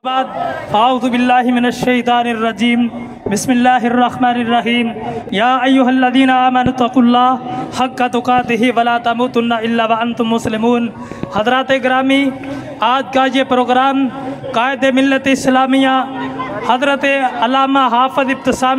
अऊज़ु बिल्लाहि मिनश्शैतानिर्रजीम बिस्मिल्लाहिर्रहमानिर्रहीम या अय्युहल्लज़ीना आमनु तक़ुल्लाह हक़्क़ तुक़ातिही वला तमूतुन्ना इल्ला व अंतुम मुस्लिमून। हज़रात गिरामी, आज का ये प्रोग्राम कायदे मिल्लत इस्लामिया हज़रत अल्लामा हाफिज ibtisam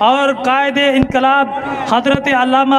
और कायदे इनकलाब हज़रत अल्लामा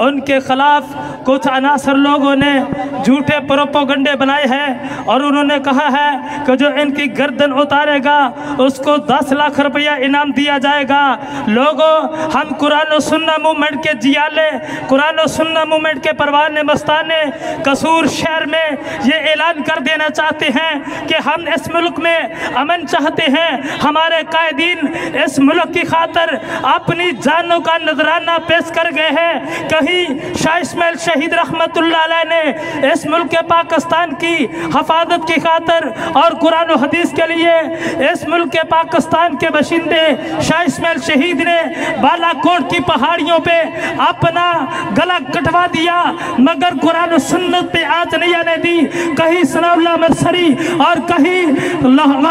उनके ख़िलाफ़ कुछ अनासर लोगों ने झूठे प्रोपोगंडे बनाए हैं और उन्होंने कहा है कि जो इनकी गर्दन उतारेगा उसको 10 लाख रुपया इनाम दिया जाएगा। लोगों, हम कुरान और सुन्ना मूवमेंट के जियाले, कुरान और सुन्ना मूवमेंट के परवाने मस्ताने कसूर शहर में ये ऐलान कर देना चाहते हैं कि हम इस मुल्क में अमन चाहते हैं। हमारे कायदीन इस मुल्क की खातर अपनी जानों का नजराना पेश कर गए हैं। कहीं शाह इस्माइल शहीद रहमतुल्लाह अलैह ने इस मुल्क के पाकिस्तान की हिफाजत की खातर और कुरान और हदीस के लिए इस मुल्क के पाकिस्तान के बशिंदे शाह इस्माइल शहीद ने बालाकोट की पहाड़ियों पे अपना गला कटवा दिया, मगर कुरान और सुन्नत पे आंच नहीं आने दी। कहीं सनाउल्लाह मरसरी और कहीं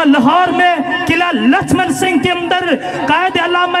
लाहौर में किला लक्ष्मण सिंह के अंदर कायदे अल्लामा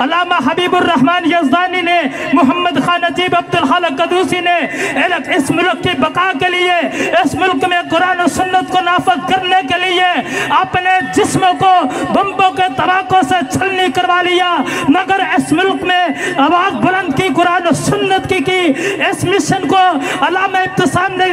अल्लामा हबीबुर रहमान यज़दानी ने, मुहम्मद खान अजीब अब्दुल खालिक कदूसी ने इस मुल्क की बका के लिए, इस मुल्क में कुरान और सुन्नत को नाफज करने के लिए अपने जिस्म को बम्बों के तबाकों से छलनी करवा लिया, मगर इस मुल्क में आवाज़ बुलंद की कुरान और सुन्नत की इस मिशन को अल्लामा ibtisam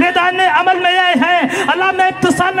मैदान अमल में आए हैं। अल्लामा ibtisam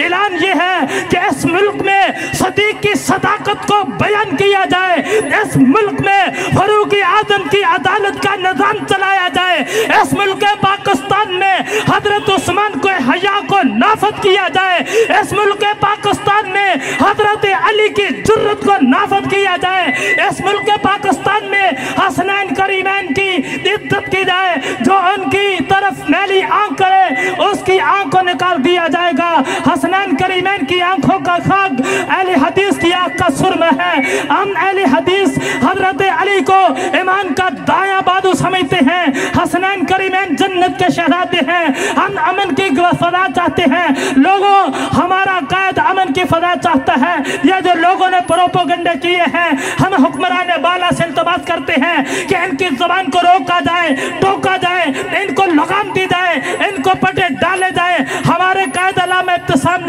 ऐलान ये है कि इस मुल्क में सदीक की सदाकत को बयान किया जाए, इस मुल्क में फरूक आजम की अदालत का निज़ाम चलाया जाए, इस मुल्क पाकिस्तान में हजरत उस्मान को हया को नाफज किया जाए, इस मुल्क पाकिस्तान में हजरत अली की जुर्रत को नाफज किया जाए, इस मुल्क पाकिस्तान में हसनैन करीमैन की इज्जत की जाए। जो उनकी तरफ मैली आंख करे उसकी आंख को निकाल दिया जाएगा। हसनैन करीमैन की आंखों का खाक अहले हदीस की आंख का सुरमा है। हम अहले हदीस हजरत अली को ईमान का दायां बाजू समझते हैं। हसनैन करीमैन जन्नत के शहजादे हैं। हम अमन की फजा चाहते हैं। लोगों, हमारा कायद अमन की फजा चाहता है। यह जो लोगों ने प्रोपोगंडे किए हैं, हम हुक्मरान बाला से इल्तमास करते हैं कि इनकी ज़बान को रोका जाए, टोका जाए, इनको लगाम दी जाए, इनको पटे डाले जाए। हमारे कायद अल्लामा ibtisam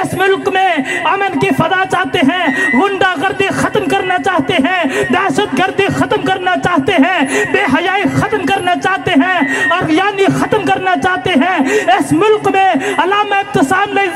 इस मुल्क में अमन की फजा चाहते हैं, गुंडागर्दी खत्म करना चाहते हैं, दहशतगर्दी खत्म करना चाहते हैं, बेहयाई खत्म करना चाहते हैं और यानी खत्म करना चाहते हैं। इस मुल्क में अल्लामा ibtisam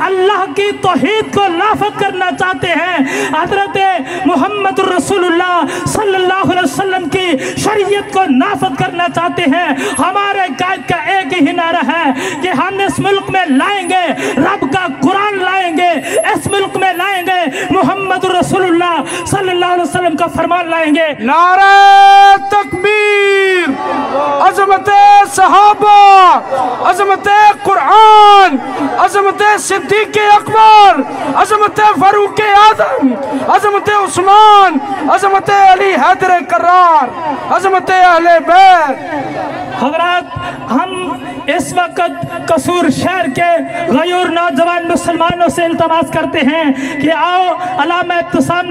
अल्लाह की तौहीद को नाफज करना चाहते हैं। हज़रत मुहम्मद रसूलुल्लाह सल्लल्लाहु अलैहि वसल्लम की शरीयत को नाफज करना चाहते हैं। हमारे कायद का एक ही नारा है कि हम इस मुल्क में लाएंगे रब का कुरान, लाएंगे इस मुल्क में लाएंगे मुहम्मद रसूलुल्लाह सल्लल्लाहु अलैहि वसल्लम का फरमान लाएंगे। नारा तकबीर, अज़मत सहाबा, अज़मत कुरान, अज़मत सिद्दीक़ अकबर, अज़मत फारूक आज़म, अज़मत उस्मान, अज़मत अली हैदर करार, अज़मत अहले-ए-बैत। हज़रात, हम इस वक्त कसूर शहर के गयूर नौजवान मुसलमानों से इल्तमास करते हैं कि आओ अल्लामा ibtisam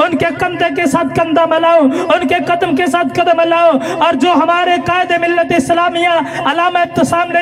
उनके कंधे के साथ कंधा मिलाओ, उनके कदम के साथ कदम मिलाओ। और जो हमारे कायदे मिल्लत इस्लामिया अल्लामा ibtisam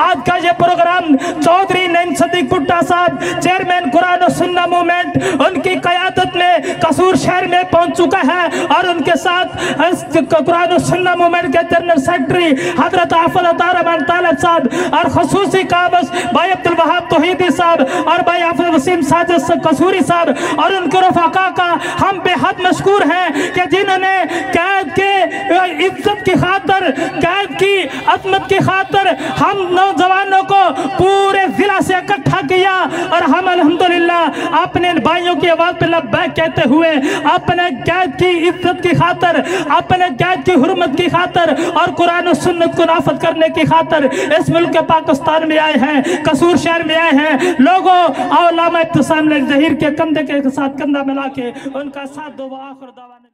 आज का ये प्रोग्राम चौधरी नईम सदीक भुट्टा साहब, चेयरमैन कुरान और सुन्ना मूवमेंट, उनकी क़यादत में कसूर शहर में पहुंच चुका है और उनके साथ कुरान और सुन्ना मूवमेंट के जनरल सेक्रेटरी हजरत हाफिज साहब और खसूसी काबस भाई अब्दुल वहाब तौहीदी साहब और भाई हाफिज वसीम साजिद कसूरी साहब और उनके रफ़ाका का हम बेहद मशकूर हैं कि जिन्होंने कैद के इज्जत की खातर, कैद की अजमत की खातर हम नौजवानों को पूरे जिला से इकट्ठा किया और हम अल्हम्दुलिल्लाह अपने भाइयों की आवाज़ पे लब्बैक कहते हुए अपने कैद की इज्जत की खातर, अपने कैद की हुर्मत की खातर और कुरान और सुन्नत को नाफिज करने की खातर इस मुल्क पाकिस्तान में आए हैं, कसूर शहर में आए हैं। लोगों, और अल्लामा ibtisam ने ज़हीर के कंधे के साथ कंधा मिला के उनका साथ दो। आखिर दावा।